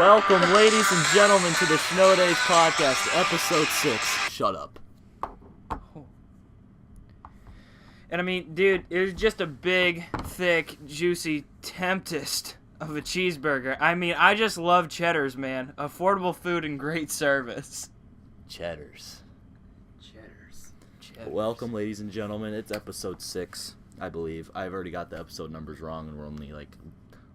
Welcome, ladies and gentlemen, to the Shnow Days podcast, episode 6. Shut up. And I mean, dude, it was just a big, thick, juicy tempest of a cheeseburger. I mean, I just love Cheddars, man. Affordable food and great service. Cheddars. Welcome, ladies and gentlemen. It's episode 6, I believe. I've already got the episode numbers wrong, and we're only like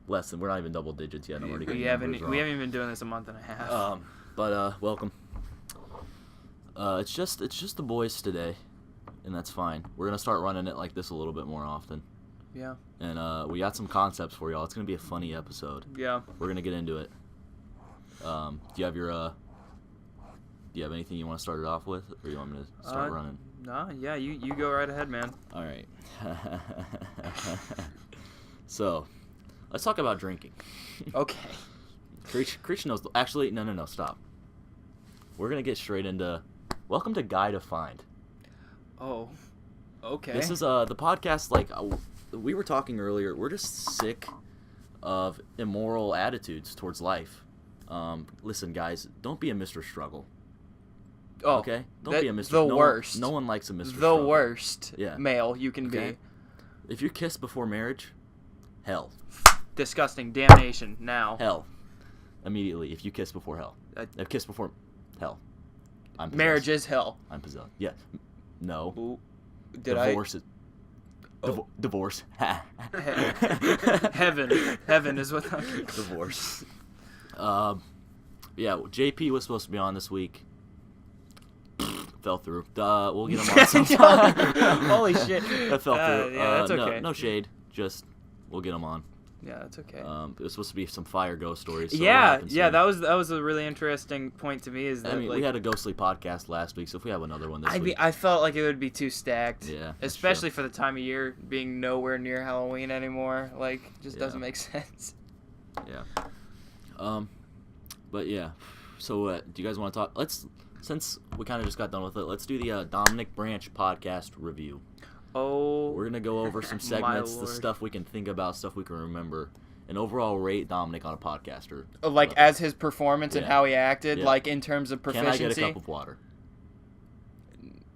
less than. We're not even double digits yet. I'm already getting numbers wrong. We haven't even been doing this a month and a half. But welcome. It's just the boys today, and that's fine. We're gonna start running it like this a little bit more often. Yeah. And we got some concepts for y'all. It's gonna be a funny episode. Yeah. We're gonna get into it. Do you have your Do you have anything you want to start it off with, or you want me to start running? Nah, yeah, you go right ahead, man. All right. So, let's talk about drinking. Okay. Creech knows. Actually, no, stop. We're gonna get straight into. Welcome to Guy to Find. Oh. Okay. This is the podcast. Like we were talking earlier, we're just sick of immoral attitudes towards life. Listen, guys, don't be a Mr. Struggle. Oh, okay? Don't be a Mr. The worst. No one likes a Mr. The Struggle. worst male you can okay? be. If you kiss before marriage, hell. Disgusting. Damnation. Now. Hell. Immediately. If you kiss before hell. Kiss before hell. I'm possessed. Marriage is hell. I'm possessed. Yeah. No. Ooh, Divorce is... Divorce. Heaven is what I'm... Divorce. Yeah, JP was supposed to be on this week. Fell through. We'll get him on sometime. Holy shit. That fell through. Yeah, that's okay. No shade. Just, we'll get him on. Yeah, that's okay. It was supposed to be some fire ghost stories. So yeah, that was a really interesting point to me. Is that we had a ghostly podcast last week, so if we have another one this week, I felt like it would be too stacked. Yeah, especially for the time of year being nowhere near Halloween anymore. Like, just doesn't make sense. Yeah. But yeah. So, do you guys want to talk? Since we kind of just got done with it, let's do the Dominic Branch podcast review. Oh, we're gonna go over some segments, the stuff we can think about, stuff we can remember, and overall rate Dominic on a podcaster. Like as his performance and how he acted, like in terms of proficiency. Can I get a cup of water?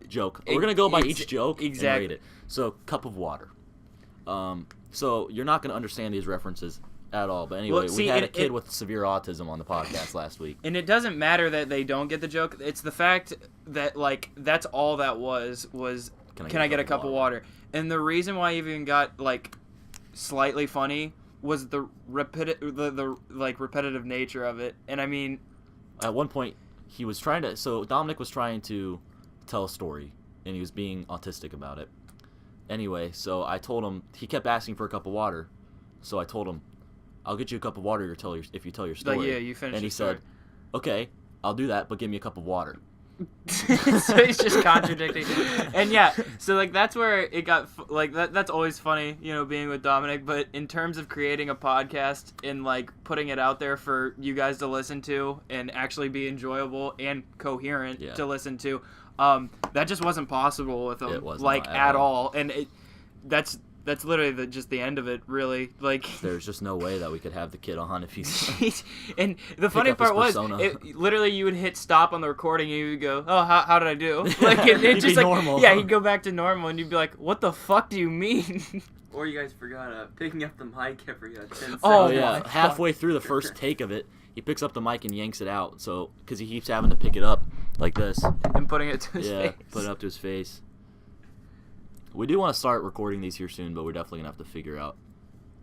Joke. We're gonna go by each joke and rate it. So, cup of water. So you're not gonna understand these references at all. But anyway, we had a kid with severe autism on the podcast last week. And it doesn't matter that they don't get the joke. It's the fact that, like, that's all that was can I get a cup of water? And the reason why I even got, like, slightly funny was the repetitive nature of it. And I mean... At one point, he was trying to... So Dominic was trying to tell a story, and he was being autistic about it. Anyway, so I told him... He kept asking for a cup of water. So I told him, I'll get you a cup of water if you tell your story. Like, yeah, you finish. And he said, okay, I'll do that, but give me a cup of water. So he's just contradicting. And yeah, so like that's where it got like that's always funny, you know, being with Dominic. But in terms of creating a podcast and like putting it out there for you guys to listen to and actually be enjoyable and coherent to listen to, that just wasn't possible with him, like at all. And that's literally just the end of it, really. Like, there's just no way that we could have the kid on if he's... And the funny part was, literally you would hit stop on the recording and you would go, oh, how did I do? Like, it just like, normal. Yeah, he'd go back to normal and you'd be like, what the fuck do you mean? Or you guys forgot picking up the mic every 10 seconds. Oh, yeah. Halfway through the first take of it, he picks up the mic and yanks it out. So, because he keeps having to pick it up like this. And putting it to his face. Yeah, put it up to his face. We do want to start recording these here soon, but we're definitely going to have to figure out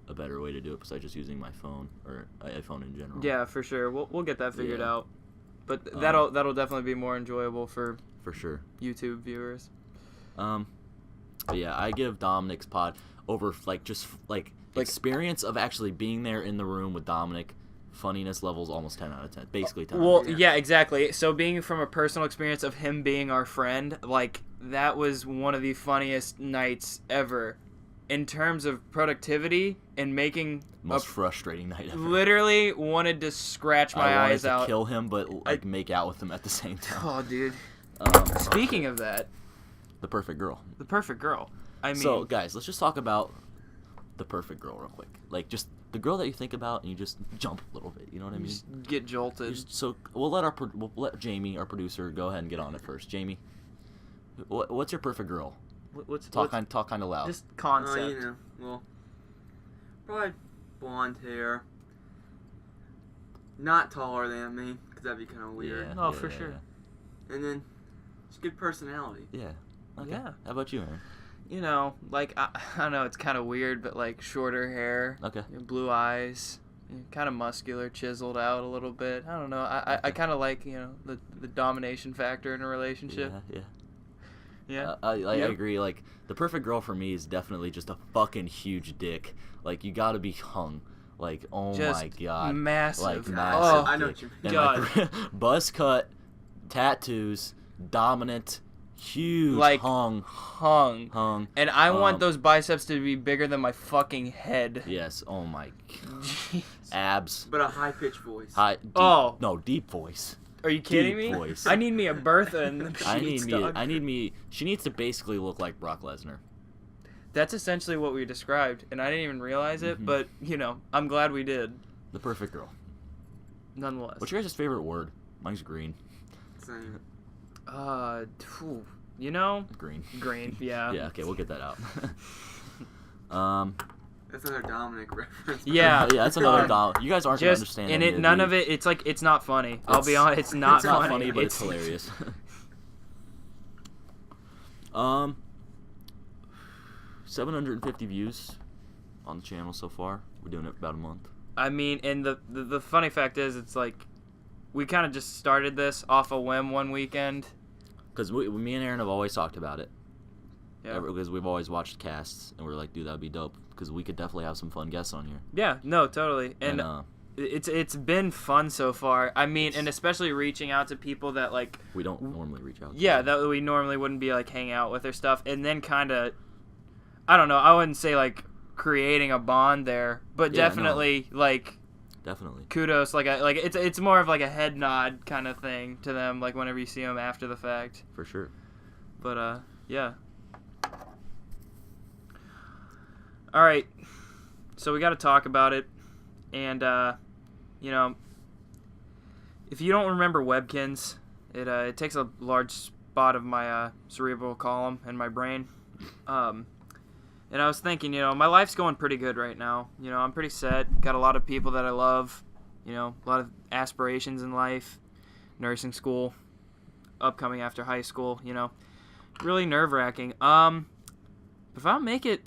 a better way to do it besides just using my phone or iPhone in general. Yeah, for sure. We'll get that figured out. But that'll definitely be more enjoyable for sure YouTube viewers. But yeah, I give Dominic's pod over experience of actually being there in the room with Dominic. Funniness levels almost 10 out of 10. Basically 10 Well, out of 10. Yeah, exactly. So being from a personal experience of him being our friend, like, that was one of the funniest nights ever. In terms of productivity and making... Most frustrating night ever. Literally wanted to scratch my eyes out. I wanted to kill him, but, make out with him at the same time. Oh, dude. Speaking of that... The perfect girl. The perfect girl. I mean... So, guys, let's just talk about the perfect girl real quick. Like, just the girl that you think about and you just jump a little bit. You know what I mean? Just get jolted. So we'll let Jamie, our producer, go ahead and get on it first. Jamie, what's your perfect girl? Talk kind of loud. Just concept. You know, well, probably blonde hair. Not taller than me, because that'd be kind of weird. Oh, for sure. And then, just good personality. Yeah. Okay. Yeah. How about you, Aaron? You know, like, I don't know, it's kind of weird, but, like, shorter hair. Okay. Blue eyes. Kind of muscular, chiseled out a little bit. I don't know. I kind of like, you know, the domination factor in a relationship. Yeah. Yeah. I agree. Like, the perfect girl for me is definitely just a fucking huge dick. Like, you gotta be hung. Like, oh just my god. Massive. Like, Oh, massive. I know dick. what you mean. And, God. like, buzz cut, tattoos, dominant, huge, Like, hung. And I want those biceps to be bigger than my fucking head. Yes. Oh my. Jeez. Abs. But a high-pitched voice. Deep voice. Are you kidding Deep me? voice. I need me a Bertha in the sheets, dog. She needs to basically look like Brock Lesnar. That's essentially what we described, and I didn't even realize it, but, you know, I'm glad we did. The perfect girl. Nonetheless. What's your guys' favorite word? Mine's green. Same. You know? Green. Green, yeah. Yeah, okay, we'll get that out. That's another Dominic reference. Yeah. Yeah, that's another dom. You guys aren't going to Just, understand and any none the- of it, it's like, it's not funny. I'll be honest, it's not It's not funny. funny, but it's hilarious. 750 views on the channel so far. We're doing it for about a month. I mean, and the funny fact is, it's like, we kind of just started this off a whim one weekend. Because me and Aaron have always talked about it. Yeah. Because we've always watched casts, and we're like, dude, that would be dope. Because we could definitely have some fun guests on here. Yeah, no, totally. And it's been fun so far. I mean, and especially reaching out to people that, like... We don't normally reach out to Yeah, them. that we normally wouldn't be, like, hanging out with or stuff. And then kind of... I don't know, I wouldn't say, like, creating a bond there. But Yeah, definitely, like... Definitely. Kudos. It's more of, like, a head nod kind of thing to them, like, whenever you see them after the fact. For sure. But, yeah. Alright. So we got to talk about it. And, you know, if you don't remember Webkins, it takes a large spot of my cerebral column in my brain. And I was thinking, you know, my life's going pretty good right now. You know, I'm pretty set. Got a lot of people that I love. You know, a lot of aspirations in life. Nursing school. Upcoming after high school, you know. Really nerve-wracking. If I don't make it,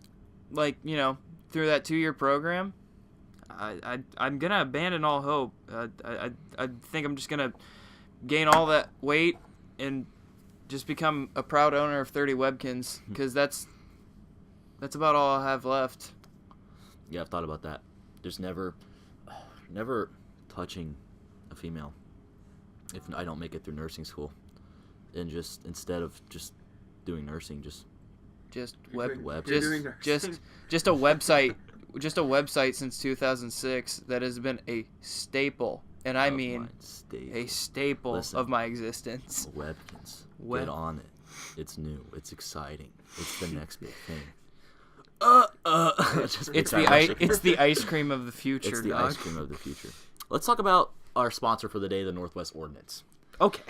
like, you know, through that 2-year program, I'm going to abandon all hope. I think I'm just going to gain all that weight and just become a proud owner of 30 Webkins, because that's about all I have left. Yeah, I've thought about that. Just never touching a female if I don't make it through nursing school. And just, instead of just doing nursing, just You're doing nursing. just a website since 2006 that has been a staple, and I mean a staple of my existence. Webkins, get on it. It's new. It's exciting. It's the next big thing. It's the ice cream of the future. It's the dog. ice cream of the future. Let's talk about our sponsor for the day, the Northwest Ordinance. Okay.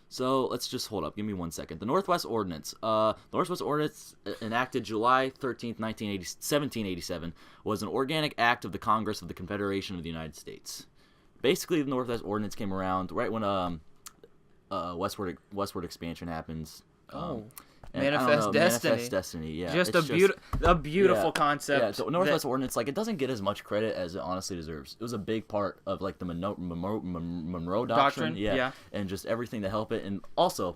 So let's just hold up. Give me 1 second. The Northwest Ordinance. The Northwest Ordinance, enacted July 13th, 1787, was an organic act of the Congress of the Confederation of the United States. Basically, the Northwest Ordinance came around right when westward expansion happens. Manifest Destiny. Manifest Destiny, yeah. Just a beautiful concept. Yeah, the Northwest Ordinance, like, it doesn't get as much credit as it honestly deserves. It was a big part of, like, the Monroe Doctrine. Yeah. And just everything to help it. And also,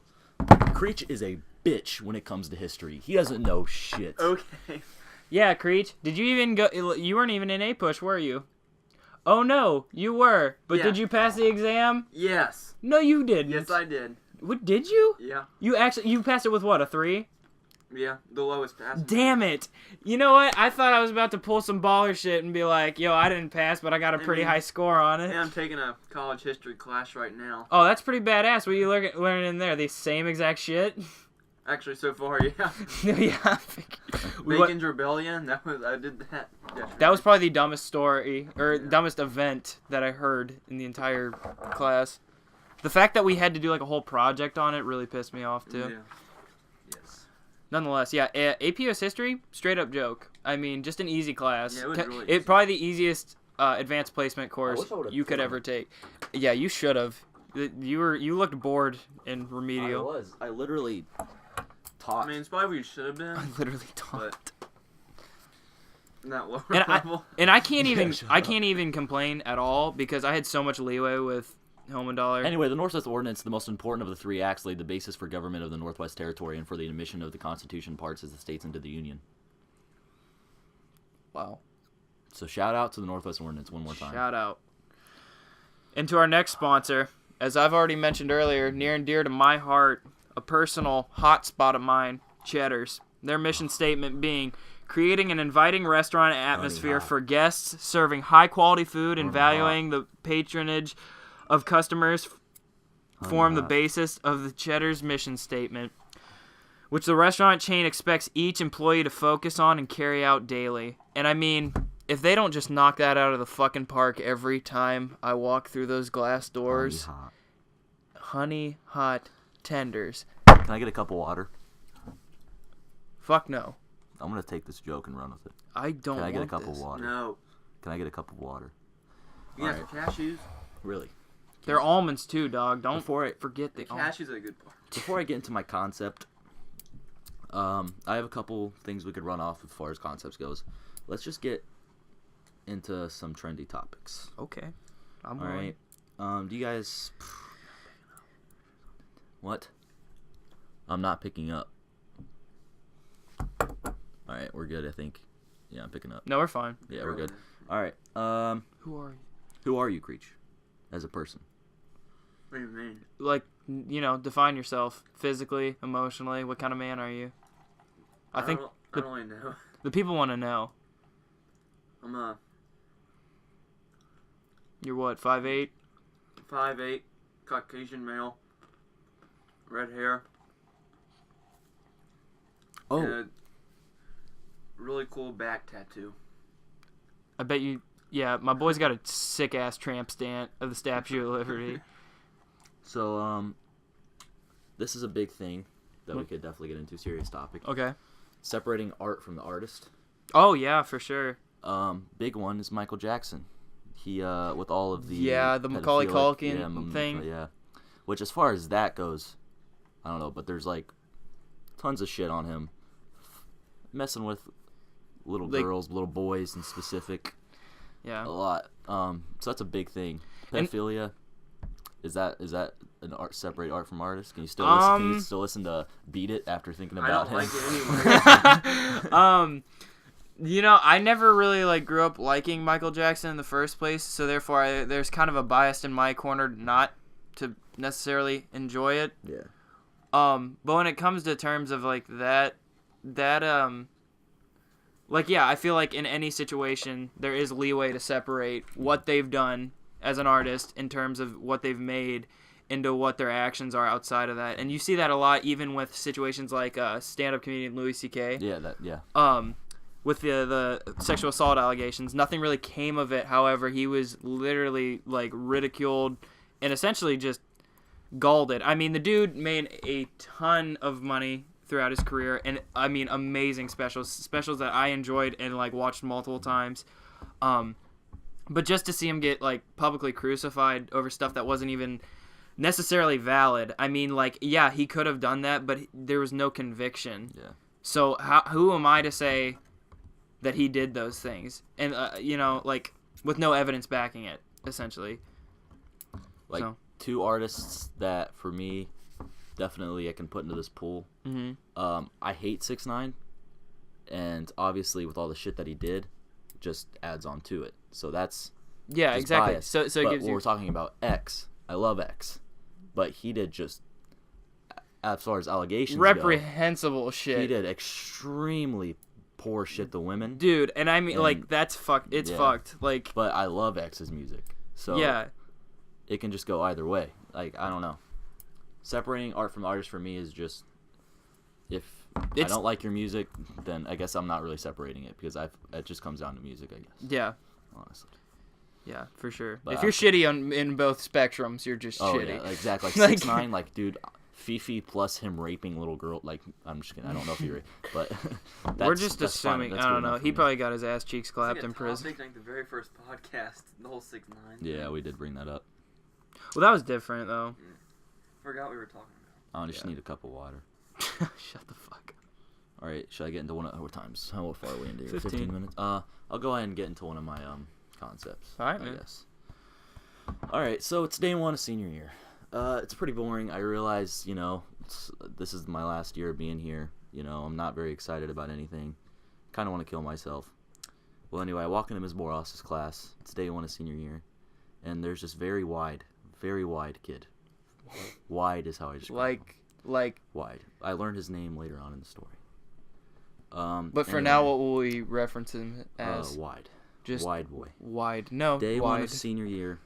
Creech is a bitch when it comes to history. He doesn't know shit. Okay. Yeah, Creech. Did you even go? You weren't even in A-Push, were you? Oh, no, you were. But Yeah. did you pass the exam? Yes. No, you didn't. Yes, I did. What, did you? Yeah. You passed it with what, a 3? Yeah, the lowest pass. Damn it. You know what? I thought I was about to pull some baller shit and be like, yo, I didn't pass, but I got a pretty high score on it. And I'm taking a college history class right now. Oh, that's pretty badass. What are you learning in there? The same exact shit? Actually, so far, yeah. Yeah. Bacon's Rebellion. I did that. That was probably the dumbest story or dumbest event that I heard in the entire class. The fact that we had to do like a whole project on it really pissed me off too. Yeah. Yes. Nonetheless, yeah, APUS history, straight up joke. I mean, just an easy class. Yeah, it was really easy. Probably the easiest advanced placement course wish I would've you could taken ever it. take. Yeah, you should have. You looked bored in remedial. I literally taught. I mean, it's probably what you should have been. I literally taught. Not lower And level. I can't even shut I up. can't even complain at all because I had so much leeway with Home and Dollar. Anyway, the Northwest Ordinance, the most important of the three acts, laid the basis for government of the Northwest Territory and for the admission of the Constitution parts as the states into the Union. Wow. So shout out to the Northwest Ordinance one more time. Shout out. And to our next sponsor, as I've already mentioned earlier, near and dear to my heart, a personal hot spot of mine, Cheddar's. Their mission statement being creating an inviting restaurant atmosphere hot. for guests, serving high-quality food, and Burning valuing the patronage of customers form the hot. basis of the Cheddar's mission statement, which the restaurant chain expects each employee to focus on and carry out daily. And I mean, if they don't just knock that out of the fucking park every time I walk through those glass doors, Hot. honey hot tenders. Can I get a cup of water? Fuck no. I'm going to take this joke and run with it. I don't Can I get a want cup this. of water? No. Can I get a cup of water? You got some cashews. Really? They're almonds too, dog. Don't Before I- forget the almonds. Cashews are a good part. Before I get into my concept, I have a couple things we could run off as far as concepts goes. Let's just get into some trendy topics. Okay. I'm All right. Do you guys... What? I'm not picking up. All right, we're good, I think. Yeah, I'm picking up. No, we're fine. Yeah, we're good. All right. Who are you? Who are you, Creech, as a person? What do you mean? Like, define yourself physically, emotionally. What kind of man are you? I think I don't really know. the people want to know. I'm a You're what, 5'8"? 5'8", Caucasian male, red hair. Oh, and a really cool back tattoo. I bet you. Yeah, my boy's got a sick ass tramp stamp of the Statue of Liberty. so this is a big thing that we could definitely get into. Serious topic. Okay. Separating art from the artist. Oh yeah, for sure. Big one is Michael Jackson. He with all of the The Macaulay pedophilic- Culkin thing. Yeah, which as far as that goes, I don't know, but there's like tons of shit on him, messing with little girls, little boys in specific. Yeah. A lot. So that's a big thing. And- Pedophilia. Is that an art separate art from artist? Can you still listen to Beat It after thinking I about don't him? like it anyway. I never really grew up liking Michael Jackson in the first place, so therefore there's kind of a bias in my corner not to necessarily enjoy it. Yeah. But when it comes to terms of I feel like in any situation there is leeway to separate what they've done as an artist in terms of what they've made into what their actions are outside of that. And you see that a lot even with situations like stand-up comedian Louis C.K. Yeah. With the sexual assault allegations. Nothing really came of it. However, he was literally ridiculed and essentially just galled. I mean, the dude made a ton of money throughout his career, and I mean, amazing specials that I enjoyed and watched multiple times. But just to see him get publicly crucified over stuff that wasn't even necessarily valid. I mean, he could have done that, but there was no conviction. Yeah. So who am I to say that he did those things? And with no evidence backing it, essentially. Two artists that for me definitely I can put into this pool. Mm-hmm. I hate 6ix9ine, and obviously with all the shit that he did, just adds on to it. So that's Yeah, just exactly. biased. So it but gives when you. we're talking about X, I love X, but he did just, as far as allegations Reprehensible go, shit. he did extremely poor shit to women. Dude, and I mean, And- that's fucked. It's yeah. fucked. But I love X's music, so Yeah. it can just go either way. I don't know. Separating art from artist for me is just if I don't like your music, then I guess I'm not really separating it because it just comes down to music, I guess. Yeah. Honestly. Yeah, for sure. But if you're shitty in both spectrums, you're just shitty. Yeah, exactly. Like- 6ix9ine, like, dude, Fifi plus him raping little girl, like, I'm just kidding. I don't know if he raped, but We're just that's fine. assuming. That's I good don't know. enough for He me. probably got his ass cheeks It's clapped like a in prison. topic, like the very first podcast, the whole 6ix9ine. Yeah, we did bring that up. Well, that was different though. Forgot what we were talking about. I just need a cup of water. Shut the fuck up. All right, should I get into one of our times? How far are we into here? 15 minutes. I'll go ahead and get into one of my concepts. All right, I man. guess. All right, so it's day 1 of senior year. It's pretty boring. I realize, this is my last year of being here. I'm not very excited about anything. Kind of want to kill myself. Well, anyway, I walk into Ms. Boros's class. It's day 1 of senior year, and there's this very wide kid. Wide is how I describe him. Like. Wide. I learned his name later on in the story. But for now, what will we reference him as? Wide. Just wide boy. Wide. No. Day wide. 1 of senior year.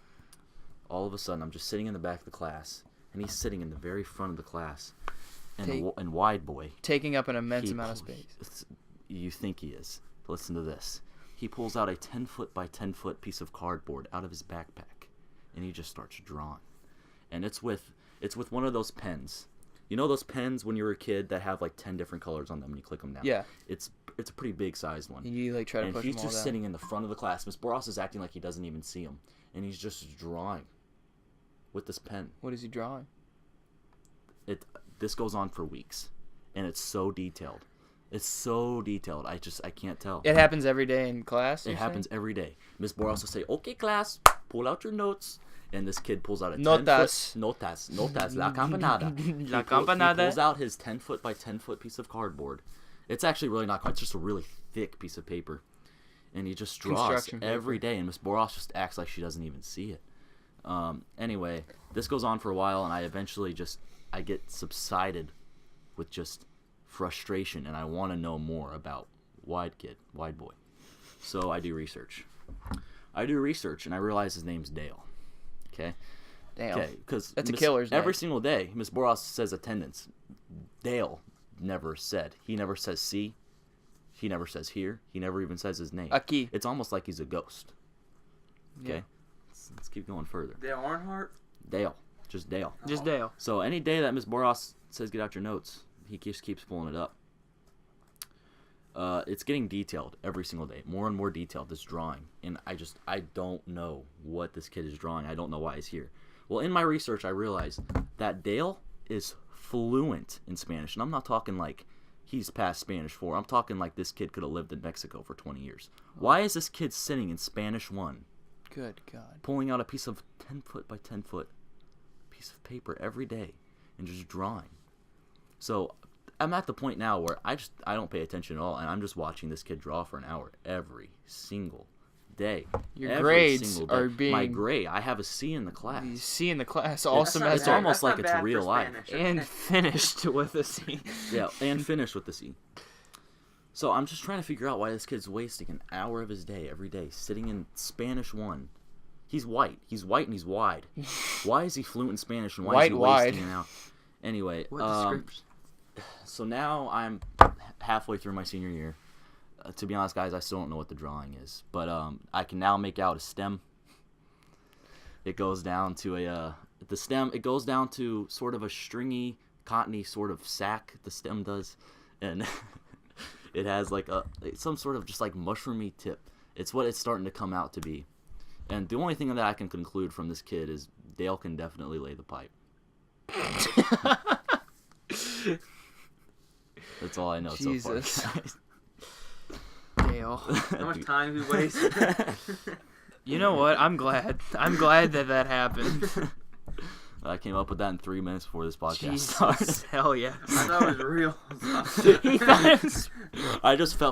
All of a sudden, I'm just sitting in the back of the class, and he's sitting in the very front of the class. And wide boy. Taking up an immense amount of space. You think he is. Listen to this. He pulls out a 10-foot by 10-foot piece of cardboard out of his backpack, and he just starts drawing. And it's with one of those pens. You know those pens when you were a kid that have like 10 different colors on them and you click them down? Yeah. It's a pretty big sized one. And you try to push them all down. And he's just sitting in the front of the class. Miss Boros is acting like he doesn't even see him. And he's just drawing with this pen. What is he drawing? This goes on for weeks. And it's so detailed. It's so detailed. I can't tell. It happens every day in class? It happens every day. Miss Boros will say, "Okay, class, pull out your notes." And this kid pulls out a Notas. Notas, la campanada. La campanada. He pulls out his 10-foot by 10-foot piece of cardboard. It's actually really not quite. It's just a really thick piece of paper. And he just draws every day. And Miss Boros just acts like she doesn't even see it. Anyway, this goes on for a while, and I eventually I get subsided with just frustration, and I want to know more about wide boy. So I do research. And I realize his name's Dale. Okay. Damn. Okay, because that's a killer's name. Every single day, Miss Boros says attendance. Dale never said. He never says see. He never says here. He never even says his name. Aquí. It's almost like he's a ghost. Okay. Yeah. Let's keep going further. Dale Earnhardt? Dale. Just Dale. Just Dale. So any day that Miss Boros says get out your notes, he just keeps pulling it up. It's getting detailed every single day, more and more detailed, this drawing, and I don't know what this kid is drawing. I don't know why he's here. Well, in my research, I realized that Dale is fluent in Spanish, and I'm not talking like he's past Spanish 4. I'm talking like this kid could have lived in Mexico for 20 years. Why is this kid sitting in Spanish 1, Good God. pulling out a piece of 10-foot by 10-foot piece of paper every day and just drawing? So I'm at the point now where I don't pay attention at all, and I'm just watching this kid draw for an hour every single day. Your grades are being... My grade. I have a C in the class. You see in the class all That's not semester. It's almost That's like not it's bad real for life. Spanish, And okay? finished with a C. Yeah, and finished with the C. So I'm just trying to figure out why this kid's wasting an hour of his day every day sitting in Spanish 1. He's white. He's white and he's wide. Why is he fluent in Spanish and why is he wasting an hour? Anyway, What description? so now I'm halfway through my senior year. To be honest, guys, I still don't know what the drawing is, but I can now make out a stem. It goes down to the stem. It goes down to sort of a stringy, cottony sort of sack. The stem does, and it has like some sort of just like mushroomy tip. It's what it's starting to come out to be. And the only thing that I can conclude from this kid is Dale can definitely lay the pipe. That's all I know Jesus. so far, guys. Dale. How much time we wasted? You know what? I'm glad. I'm glad that happened. I came up with that in 3 minutes before this podcast started. Jesus. Hell yeah. I thought it was real. He thought it was...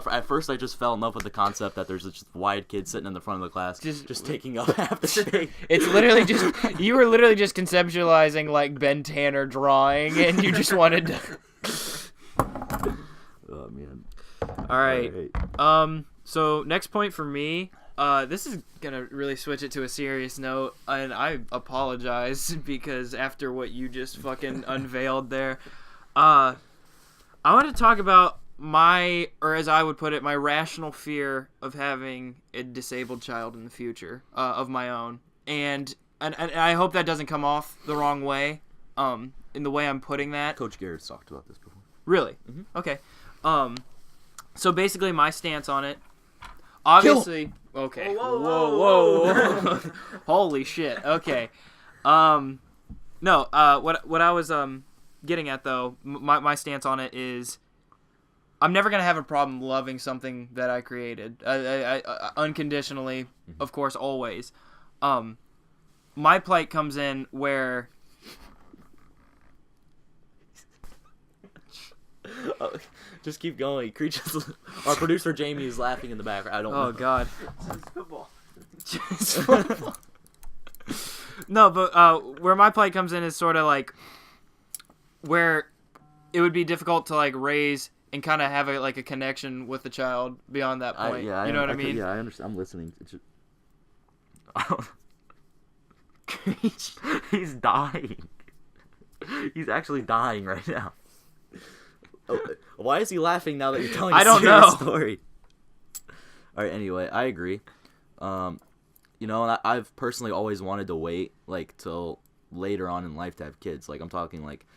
At first I just fell in love with the concept that there's this wide kid sitting in the front of the class just taking up half the stage. It's literally just... You were literally just conceptualizing like Ben Tanner drawing and you just wanted to... Oh, man. All right. So next point for me, this is gonna really switch it to a serious note, and I apologize because after what you just fucking unveiled there, I want to talk about or as I would put it, my rational fear of having a disabled child in the future of my own, and I hope that doesn't come off the wrong way, in the way I'm putting that. Coach Garrett's talked about this before. Really? Mhm. Okay. So basically, my stance on it, obviously. Okay. Whoa. Holy shit. Okay. No. What I was getting at though, my stance on it is, I'm never gonna have a problem loving something that I created, I unconditionally, of course, always. My plight comes in where. Just keep going. Creech our producer Jamie is laughing in the background. I don't know. Oh God. It's football. No, but where my plight comes in is sort of like where it would be difficult to like raise and kind of have a connection with the child beyond that point. You know what I mean? Yeah, I understand. I'm listening. He's dying. He's actually dying right now. Oh, why is he laughing now that you're telling I a don't serious know. story? All right. Anyway, I agree. And I've personally always wanted to wait like till later on in life to have kids. Like I'm talking like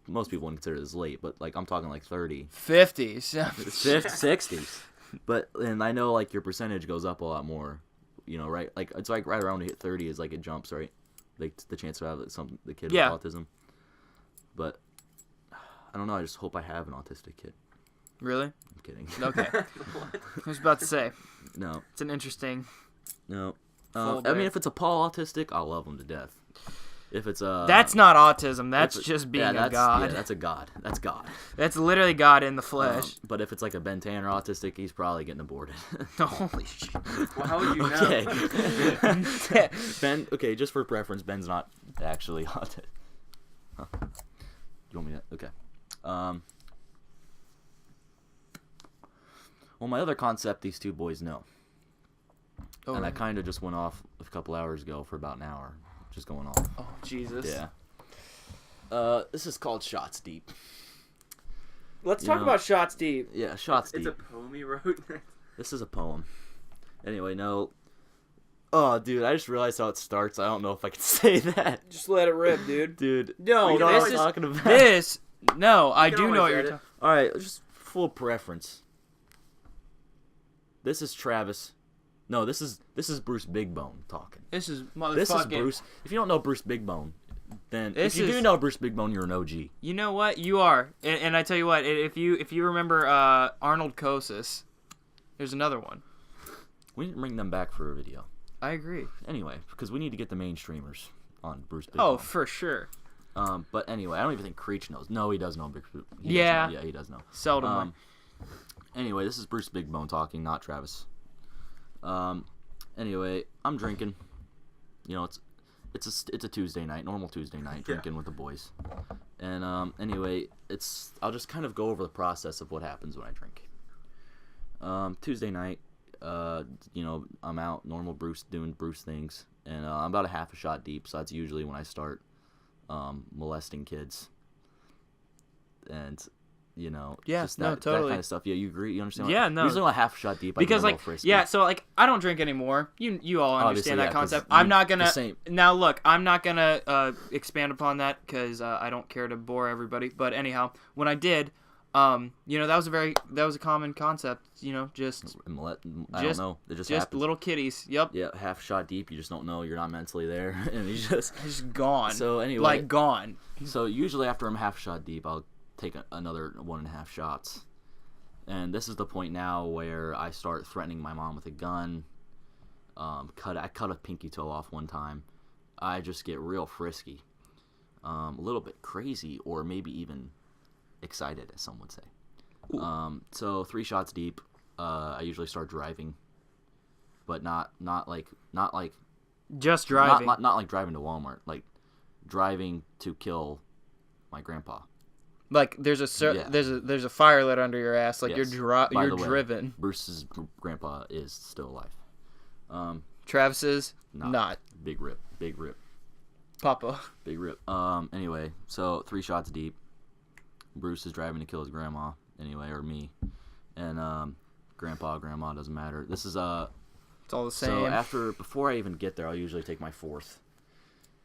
most people wouldn't consider this late, but like I'm talking like 30, 50s, 60s. And I know like your percentage goes up a lot more. Right? Like it's like right around 30 is like it jumps, right? Like the chance to have the kid with autism. But I don't know. I just hope I have an autistic kid. Really? I'm kidding. Okay. I was about to say. No. It's an interesting. No. Full I mean, day. if it's a Paul autistic, I'll love him to death. If it's a... That's not autism. That's just being a god. Yeah, that's a god. That's God. That's literally God in the flesh. But if it's like a Ben Tanner autistic, he's probably getting aborted. Holy shit. Well, how would you know? Okay. Ben, okay, just for preference, Ben's not actually autistic. Huh. You want me to... Okay. Well, my other concept, these two boys know. Oh, and I right. kind of just went off a couple hours ago for about an hour. Just going off. Oh, Jesus. Yeah. This is called Shots Deep. Let's talk about Shots Deep. Yeah, Shots It's Deep. a poem he wrote. This is a poem. Anyway, no. Oh, dude, I just realized how it starts. I don't know if I can say that. Just let it rip, dude. Dude. No, you know what this I'm is... talking about? This... No, I can do know always what you're edit. talking... Alright, just full preference. This is Travis. No, this is Bruce Bigbone talking. This is motherfucking... This is Bruce. If you don't know Bruce Bigbone, then This if you is- do know Bruce Bigbone, you're an OG. You know what? You are. And I tell you what, if you remember Arnold Kosis, there's another one. We need to bring them back for a video. I agree. Anyway, because we need to get the mainstreamers on Bruce Bigbone. Oh, for sure. But anyway, I don't even think Creech knows. No, he does know Bruce. Yeah. Yeah, he does know. Seldom. Anyway, this is Bruce Bigbone talking, not Travis. Anyway, I'm drinking. You know, it's a Tuesday night, normal Tuesday night, drinking with the boys. And anyway, I'll just kind of go over the process of what happens when I drink. Tuesday night, I'm out, normal Bruce doing Bruce things, and I'm about a half a shot deep, so that's usually when I start molesting kids. And just that totally. kind of stuff. Yeah, you agree? You understand? Yeah, no. Usually, like half a shot deep. Because I get a like little frisky. yeah, so like I don't drink anymore. You all Obviously, understand that yeah, 'cause concept. you- I'm not gonna the same. now look. I'm not gonna expand upon that because I don't care to bore everybody. But anyhow, when I did, that was a common concept. Just I don't know. It just happens. little kitties. Yep. Yeah, half shot deep. You just don't know. You're not mentally there, and you just Gone. So anyway, like gone. So usually after I'm half shot deep, I'll take another 1.5 shots. And this is the point now where I start threatening my mom with a gun. I cut a pinky toe off one time. I just get real frisky, a little bit crazy, or maybe even excited, as some would say. So 3 shots deep, I usually start driving, but not like Just driving. not like driving to Walmart, like driving to kill my grandpa. Like there's a fire lit under your ass. Like Yes. you're By the way, driven. Bruce's grandpa is still alive. Travis's not. Big rip. Papa. Big rip. Anyway, so 3 shots deep. Bruce is driving to kill his grandma anyway, or me, and grandma doesn't matter. This is It's all the same. So before I even get there, I'll usually take my fourth,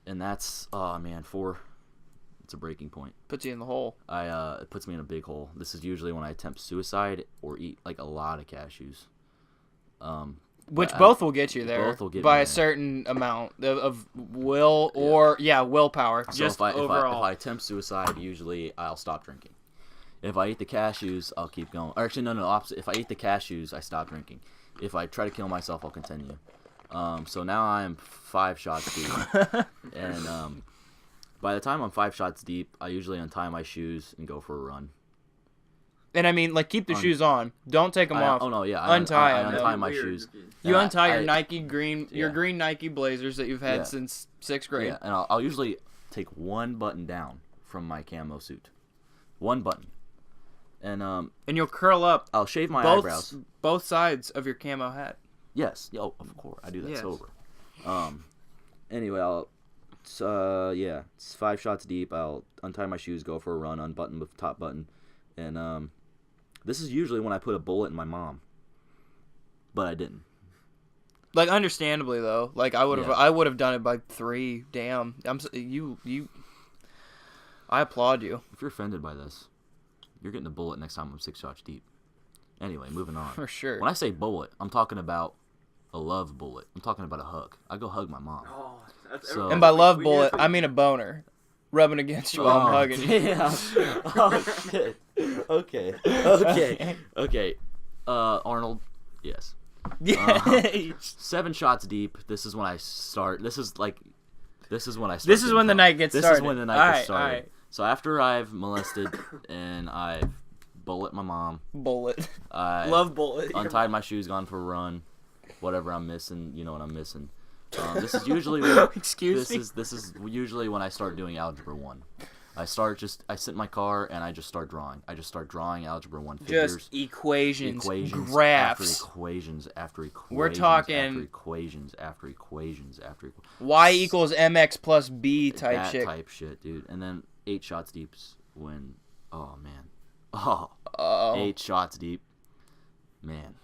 and that's 4. It's a breaking point. Puts you in the hole. It puts me in a big hole. This is usually when I attempt suicide or eat like a lot of cashews. Which both will get you there both will get by me a there. certain amount of will or willpower. So Just if I overall. attempt suicide, usually I'll stop drinking. If I eat the cashews, I'll keep going. Or actually, no, opposite. If I eat the cashews, I stop drinking. If I try to kill myself, I'll continue. So now I am 5 shots deep, and by the time I'm 5 shots deep, I usually untie my shoes and go for a run. And I mean, like, keep the shoes on. Don't take them off. Oh no, yeah, Untie I them. untie my Weird. shoes. You And untie your I- Nike green, your yeah. green Nike Blazers that you've had Yeah. since 6th grade. Yeah, and I'll usually take one button down from my camo suit, one button, and And you'll curl up I'll shave my eyebrows. both sides of your camo hat. Yes, of course, I do that Yes. sober. Anyway, it's 5 shots deep. I'll untie my shoes, go for a run, unbutton the top button, and this is usually when I put a bullet in my mom, but I didn't. Like, understandably though, like I would have done it by 3. Damn, I applaud you If you're offended by this, you're getting a bullet next time I'm 6 shots deep. Anyway, moving on. for sure. When I say bullet, I'm talking about a love bullet. I'm talking about a hug. I go hug my mom. Oh, that's So- And by love we bullet, usually- I mean a boner, rubbing against you while I'm hugging you. Damn. Oh shit. Okay. Arnold. Yes. Yeah. 7 shots deep. This is when I start. This is when I start. This is when the night gets This started. is when the night Alright, gets started. alright. So after I've molested and I've bullet my mom, Bullet. I Love bullet. untied my shoes, gone for a run, whatever I'm missing, you know what I'm missing. This is usually when, Excuse me? This is usually when I start doing algebra 1. I sit in my car and I just start drawing. I just start drawing algebra 1 figures. Just equations, after graphs. equations after equations. We're talking- after equations after equations after equations. Y equals mx plus b type that shit. type shit, dude. And then 8 shots deep's when, oh man, 8 shots deep, man.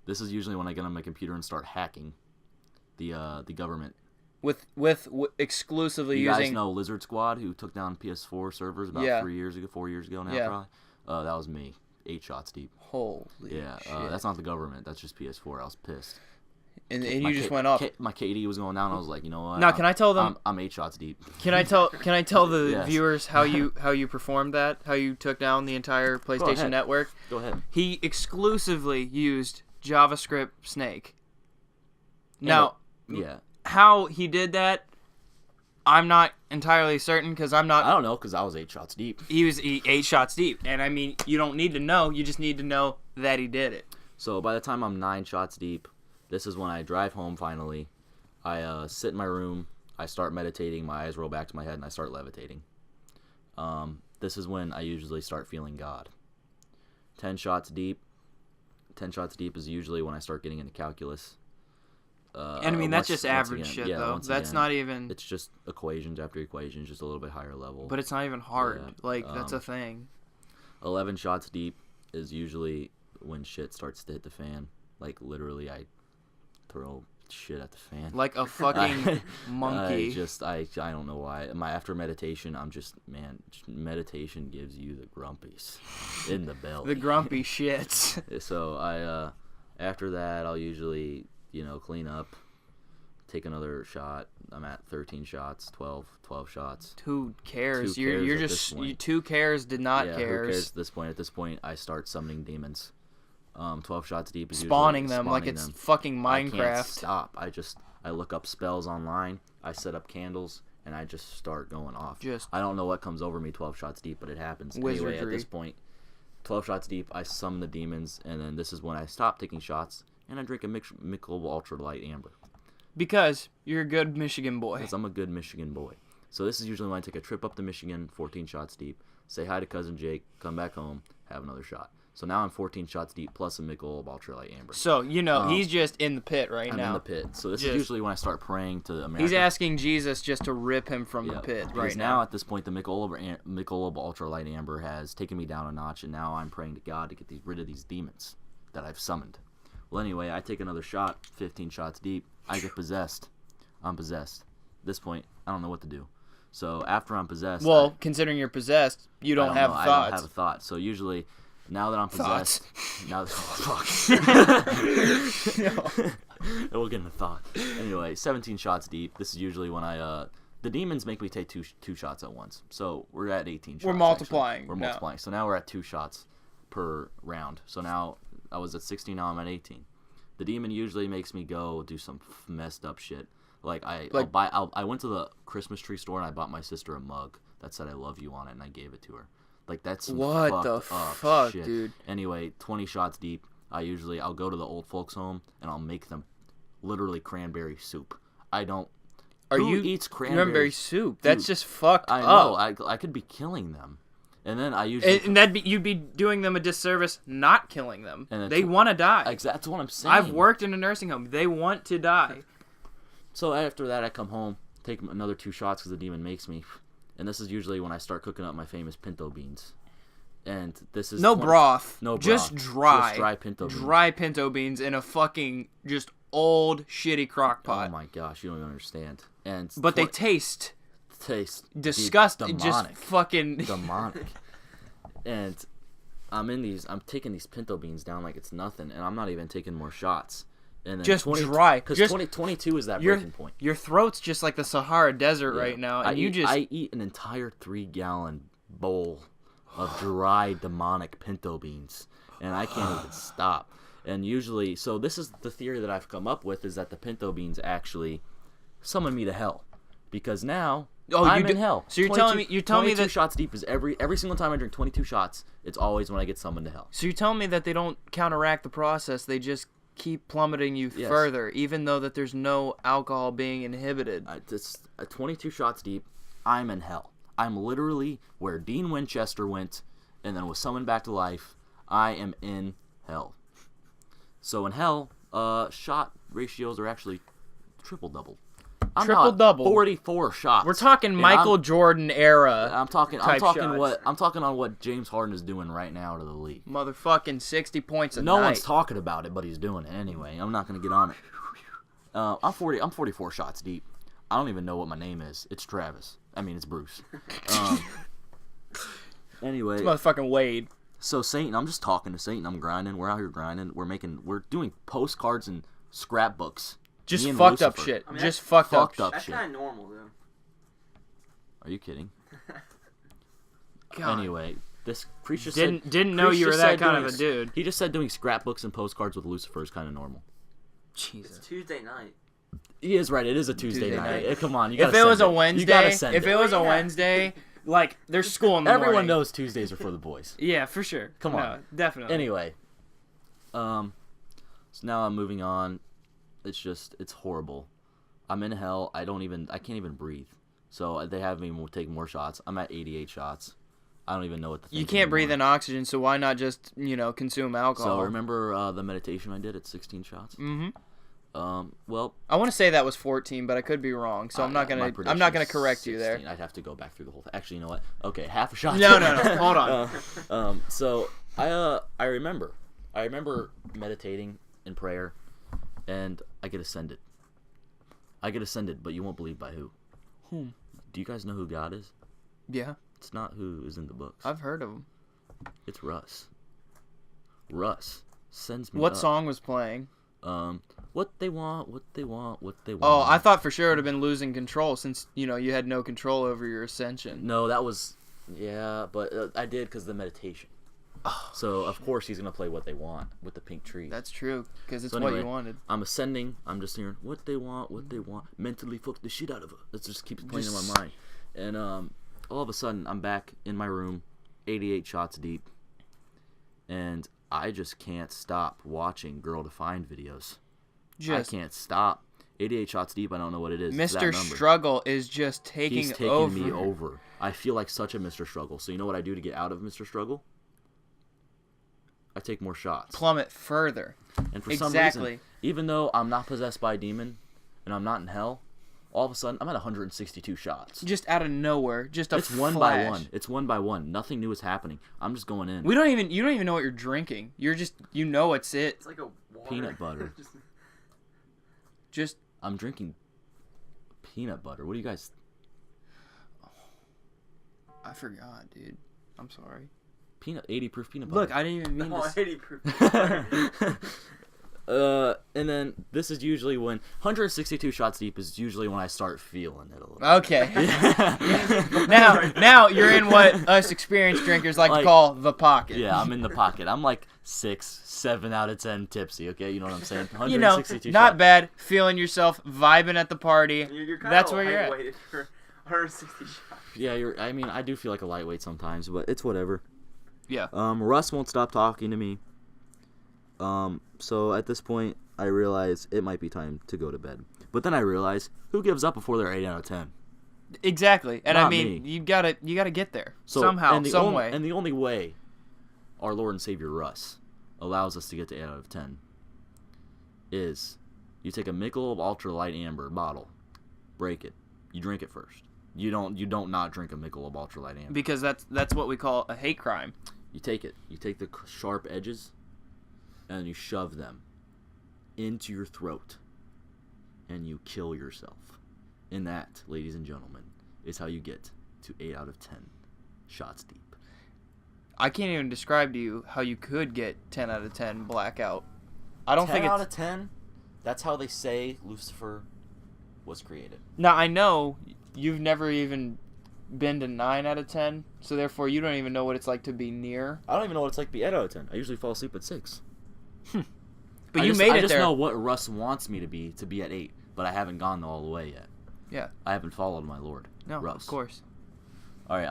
This is usually when I get on my computer and start hacking the government. With exclusively You using. guys know Lizard Squad, who took down PS4 servers about Yeah. 4 years ago now, Yeah. probably. That was me, 8 shots deep. Holy Yeah, shit. that's not the government. That's just PS4. I was pissed. and My you just K- went up. my KD was going down. I was like, you know what? Now, can I tell them? I'm 8 shots deep. Can I tell the Yes. viewers how you performed that? How you took down the entire PlayStation ahead. Network? Go ahead. He exclusively used JavaScript Snake. Now, Yeah. how he did that, I'm not entirely certain because I'm not. I don't know, because I was 8 shots deep. He was 8 shots deep, and I mean, you don't need to know. You just need to know that he did it. So by the time I'm 9 shots deep, this is when I drive home finally. I sit in my room. I start meditating. My eyes roll back to my head, and I start levitating. This is when I usually start feeling God. 10 shots deep. 10 shots deep is usually when I start getting into calculus. And I mean, that's just average shit, though. That's not even. It's just equations after equations, just a little bit higher level. But it's not even hard. Yeah, Like, that's a thing. 11 shots deep is usually when shit starts to hit the fan. Like, literally, I throw shit at the fan. Like a fucking monkey. I don't know why. After meditation, I'm just, man, meditation gives you the grumpies in the belly. The grumpy shits. So after that, I'll usually, clean up, take another shot. I'm at 13 shots, 12 shots. Who cares? Who You're cares at just this point? two cares did not Yeah, cares. who cares at this point? At this point, I start summoning demons. 12 shots deep is Spawning usually them like spawning it's them. fucking I can't Minecraft. stop. I look up spells online. I set up candles, and I just start going off. I don't know what comes over me 12 shots deep, but it happens. Anyway, at Wizardry. this point, 12 shots deep, I summon the demons, and then this is when I stop taking shots, and I drink a Michelob Ultra Light Amber. Because you're a good Michigan boy. Because I'm a good Michigan boy. So this is usually when I take a trip up to Michigan, 14 shots deep, say hi to Cousin Jake, come back home, have another shot. So now I'm 14 shots deep plus a Michelob Ultralight Amber. So, he's just in the pit now. I'm in the pit. So this is usually when I start praying to America. He's asking Jesus just to rip him from the pit because now at this point, the Michelob Ultralight Amber has taken me down a notch, and now I'm praying to God to get rid of these demons that I've summoned. Well, anyway, I take another shot, 15 shots deep. I get possessed. I'm possessed. At this point, I don't know what to do. So after I'm possessed... Well, considering you're possessed, you don't have thoughts. I don't have a thought. So usually... Now that I'm possessed, we'll get into thought. Anyway, 17 shots deep. This is usually when the demons make me take two shots at once. So we're at 18 shots. We're multiplying. Actually. We're multiplying. So now we're at 2 shots per round. So now I was at 16. Now I'm at 18. The demon usually makes me go do some messed up shit. I went to the Christmas tree store and I bought my sister a mug that said "I love you" on it, and I gave it to her. That's some what the fuck, shit. Dude. Anyway, 20 shots deep. I'll go to the old folks' home and I'll make them literally cranberry soup. Who eats cranberry soup? That's just fucked up. I know. I could be killing them, and then you'd be doing them a disservice not killing them. And they want to die. That's what I'm saying. I've worked in a nursing home. They want to die. So after that, I come home, take another 2 shots because the demon makes me. And this is usually when I start cooking up my famous pinto beans. And this is... No broth. Just dry pinto beans. Dry pinto beans in a fucking just old shitty crock pot. Oh my gosh, you don't even understand. But they taste disgusting. Demonic. Just fucking... Demonic. And I'm taking these pinto beans down like it's nothing. And I'm not even taking more shots. And then just dry. Because 22 is that breaking point. Your throat's just like the Sahara Desert right now. And I eat an entire 3-gallon bowl of dry, demonic pinto beans. And I can't even stop. And usually, so this is the theory that I've come up with, is that the pinto beans actually summon me to hell. Because now, I'm in hell. So you're telling me 22 shots deep is every single time I drink 22 shots, it's always when I get summoned to hell. So you're telling me that they don't counteract the process, they just keep plummeting you further, even though that there's no alcohol being inhibited. It's 22 shots deep. I'm in hell. I'm literally where Dean Winchester went and then was summoned back to life. I am in hell. So in hell, shot ratios are actually triple-double. Triple-double. 44 shots. We're talking Michael Jordan era. I'm talking on what James Harden is doing right now to the league. Motherfucking 60 points a night. No one's talking about it, but he's doing it anyway. I'm not gonna get on it. I'm 44 shots deep. I don't even know what my name is. It's Travis. I mean, it's Bruce. Anyway, it's motherfucking Wade. So Satan, I'm just talking to Satan. I'm grinding. We're out here grinding. We're doing postcards and scrapbooks. Just fucked up shit. I mean, just fucked up shit. That's kind of normal, though. Are you kidding? God. Anyway, this Creech just didn't know you were that kind of a dude. He just said doing scrapbooks and postcards with Lucifer is kind of normal. Jesus. It's Tuesday night. He is right. It is a Tuesday night. Come on, you gotta If it was a Wednesday, you gotta send if it was a Wednesday, like there's school in the morning. Everyone knows Tuesdays are for the boys. Yeah, for sure. Come on, no, definitely. Anyway, so now I'm moving on. It's horrible. I'm in hell. I can't even breathe. So they have me take more shots. I'm at 88 shots. I don't even know what to think. You can't breathe in oxygen, so why not just, consume alcohol? So remember the meditation I did at 16 shots? Mm-hmm. Well, I want to say that was 14, but I could be wrong. So I'm not gonna correct you there. I'd have to go back through the whole thing. Actually, you know what? Okay, half a shot. No. Hold on. So I remember meditating in prayer, and I get ascended. But you won't believe by who. Whom? Do you guys know who God is? Yeah. It's not who is in the books. I've heard of him. It's Russ. Russ sends me. What song was playing? What they want. Oh, I thought for sure it would have been Losing Control since, you had no control over your ascension. No, that was, but I did because of the meditation. Oh. So, of course, he's going to play What They Want with the pink tree. That's true, because it's anyway, what you wanted. I'm ascending. I'm just hearing, what they want. Mentally fuck the shit out of it. It just keeps playing in my mind. And all of a sudden, I'm back in my room, 88 shots deep. And I just can't stop watching Girl Defined videos. I can't stop. 88 shots deep, I don't know what it is. Mr. Struggle is just He's taking me over. I feel like such a Mr. Struggle. So you know what I do to get out of Mr. Struggle? take more shots. Plummet further. And for some reason, even though I'm not possessed by a demon and I'm not in hell, all of a sudden I'm at 162 shots. Just out of nowhere, just a It's one flash. by one. It's one by one. Nothing new is happening. I'm just going in. You don't even know what you're drinking. You're just, it's it. It's like a water. Peanut butter. Just I'm drinking peanut butter. What do you guys? I forgot, dude. I'm sorry. 80 proof peanut butter. Look, I didn't even mean Oh, to. 80 proof. And then this is usually when 162 shots deep is usually when I start feeling it a little. Okay. now you're in what us experienced drinkers like to call the pocket. Yeah, I'm in the pocket. I'm like 6, 7 out of 10 tipsy. Okay, you know what I'm saying? You know, not bad. Feeling yourself, vibing at the party. You're That's where you're at. For 160 shots. Yeah, I mean, I do feel like a lightweight sometimes, but it's whatever. Yeah. Russ won't stop talking to me. So at this point, I realize it might be time to go to bed. But then I realize, who gives up before they're 8 out of 10? Exactly. And Not I mean, me. you gotta get there. So, somehow, and the some only, way. And the only way our Lord and Savior Russ allows us to get to 8 out of 10 is you take a Michelob Ultra Light Amber bottle, break it, you drink it first. You don't not drink a Michelob Ultra Light Amber. Because that's what we call a hate crime. You take it. You take the sharp edges, and you shove them into your throat, and you kill yourself. And that, ladies and gentlemen, is how you get to 8 out of 10 shots deep. I can't even describe to you how you could get 10 out of 10 blackout. I don't think 10 it's... out of 10? That's how they say Lucifer was created. Now, I know you've never even been to 9 out of 10, so therefore you don't even know what it's like to be near. I don't even know what it's like to be 8 out of 10. I usually fall asleep at 6. But I you made it there. I just know what Russ wants me to be at 8, but I haven't gone all the way yet. Yeah. I haven't followed my Lord. No, Russ. of course. All right,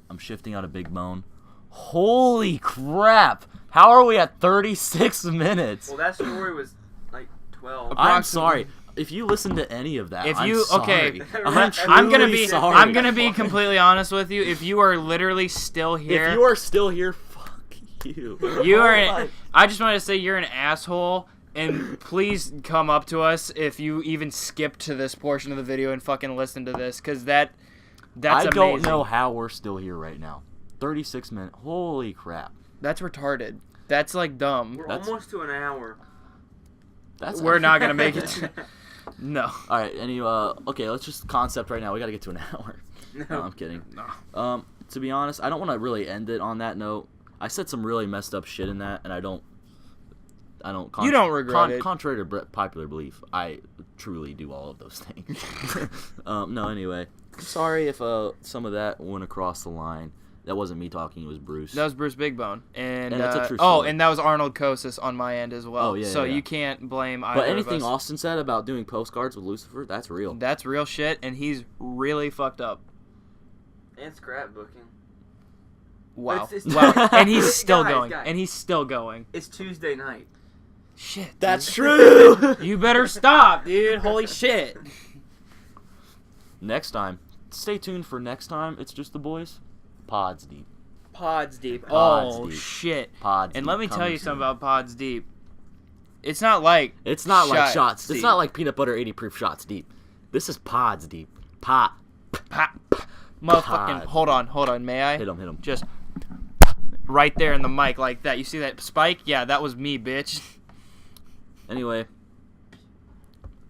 I'm shifting out of Bigbone. Holy crap! How are we at 36 minutes? Well, that story was like 12. I'm sorry. If you listen to any of that, If I'm you sorry. okay, I'm gonna truly be sorry. I'm gonna be completely honest with you. If you are literally still here, If you are still here, fuck you. you Oh are. my- I just wanted to say you're an asshole, and please come up to us if you even skipped to this portion of the video and fucking listen to this, because that's I don't amazing. know how we're still here right now. 36 minutes. Holy crap. That's retarded. That's like dumb. We're That's- almost to an hour. We're not gonna make it. No. All right. Okay. Let's just concept right now. We got to get to an hour. No, I'm kidding. No. To be honest, I don't want to really end it on that note. I said some really messed up shit in that, and I don't. You don't regret it. Contrary to popular belief, I truly do all of those things. No, anyway. I'm sorry if some of that went across the line. That wasn't me talking. It was Bruce. That was Bruce Bigbone, and that's a true oh, story. and that was Arnold Kosis on my end as well. Oh, yeah, so yeah. you can't blame either But anything of us. Austin said about doing postcards with Lucifer, that's real. That's real shit, and he's really fucked up. And scrapbooking. Wow, It's- wow, and he's still Guys, going, guys. and he's still going. It's Tuesday night. Shit, That's dude. true. You better stop, dude. Holy shit. Next time, stay tuned for next time. It's just the boys. Pods deep. Pods deep. Pods Oh deep. shit. Pods. And deep let me tell coming you soon. something about Pods deep. It's not like It's not like shots. deep. It's not like peanut butter 80 proof shots deep. This is pods deep. Pop. Motherfucking. Pod. Hold on. May I? Hit him. Just right there in the mic like that. You see that spike? Yeah, that was me, bitch. Anyway,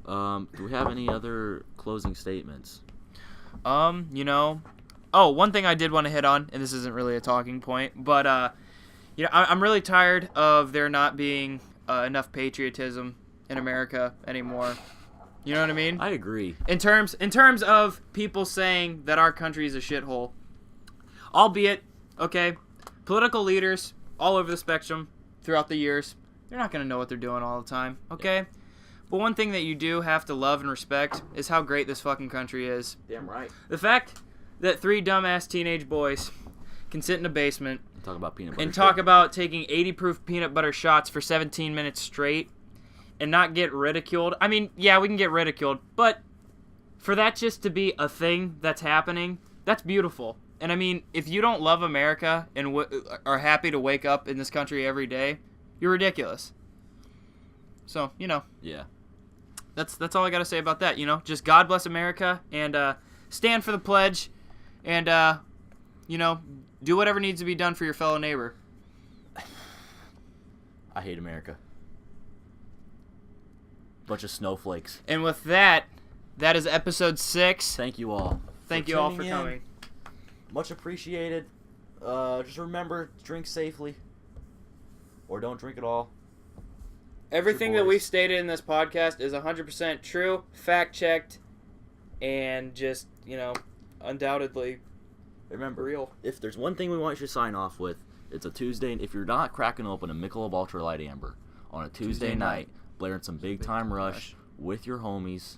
do we have any other closing statements? One thing I did want to hit on, and this isn't really a talking point, but I'm really tired of there not being enough patriotism in America anymore. You know what I mean? I agree. In terms of people saying that our country is a shithole, albeit, okay, political leaders all over the spectrum throughout the years, they're not going to know what they're doing all the time, okay? Yeah. But one thing that you do have to love and respect is how great this fucking country is. Damn right. The fact that 3 dumbass teenage boys can sit in a basement Talk about peanut butter. and talk about taking 80 proof peanut butter shots for 17 minutes straight and not get ridiculed. I mean, yeah, we can get ridiculed, but for that just to be a thing that's happening, that's beautiful. And I mean, if you don't love America and are happy to wake up in this country every day, you're ridiculous. So, Yeah. That's all I got to say about that, Just God bless America and stand for the pledge and, do whatever needs to be done for your fellow neighbor. I hate America. Bunch of snowflakes. And with that is episode 6. Thank you all. Thank you all for coming. Much appreciated. Just remember, drink safely. Or don't drink at all. Everything that we've stated in this podcast is 100% true, fact-checked, and just, undoubtedly remember, real. If there's one thing we want you to sign off with, it's a Tuesday. If you're not cracking open a Michelob Ultralight Amber on a Tuesday night, blaring some Big Time Rush with your homies.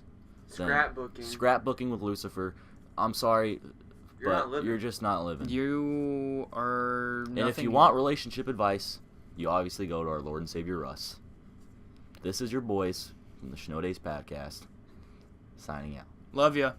Scrapbooking with Lucifer. I'm sorry, but you're just not living. You are nothing. And if you want relationship advice, you obviously go to our Lord and Savior Russ. This is your boys from the Shnow Days podcast, signing out. Love ya.